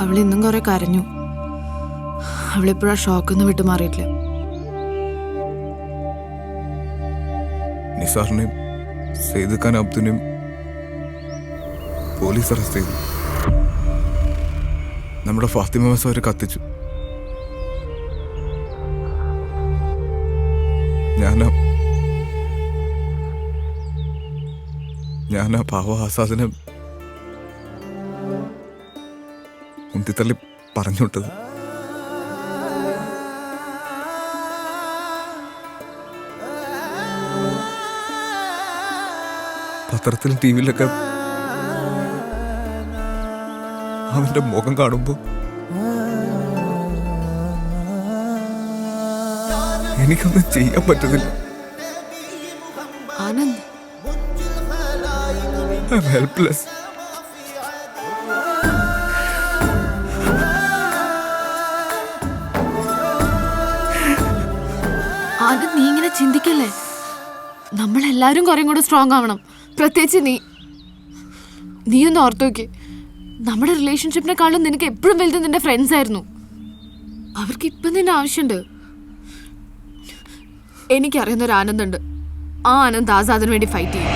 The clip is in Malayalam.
അവൾ ഇന്നും കുറെ കരഞ്ഞു. അവളിപ്പോഴാ ഷോക്കൊന്നും വിട്ടു മാറിയിട്ടില്ല. നിസാറിനെയും സെയ്ദ് ഖാൻ അബ്ദുനെയും പോലീസ് അറസ്റ്റ് ചെയ്തു. നമ്മുടെ ഫാത്തിമ മസ് അവരെ കത്തിച്ചു. ഞാനാ പാവ ആസാദിനെ ഉന്തിത്തള്ളി പറഞ്ഞുവിട്ടത്. പത്രത്തിലും ടി വിയിലൊക്കെ അവന്റെ മുഖം കാണുമ്പോ എനിക്കൊന്നും ചെയ്യാൻ പറ്റുന്നില്ല. Anand, I'm helpless. ആനന്ദ്, നീ ഇങ്ങനെ ചിന്തിക്കല്ലേ. നമ്മളെല്ലാരും കുറേ കൂടെ സ്ട്രോങ് ആവണം. പ്രത്യേകിച്ച് നീ ഒന്ന് ഓർത്തു നോക്കി. നമ്മുടെ റിലേഷൻഷിപ്പിനെക്കാളും നിനക്ക് എപ്പോഴും വലുത് നിന്റെ ഫ്രണ്ട്സ് ആയിരുന്നു. അവർക്ക് ഇപ്പം നിന്റെ ആവശ്യമുണ്ട്. എനിക്കറിയുന്നൊരു ആനന്ദുണ്ട്. ആ ആനന്ദ് ആസാദിന് വേണ്ടി ഫൈറ്റ് ചെയ്യും.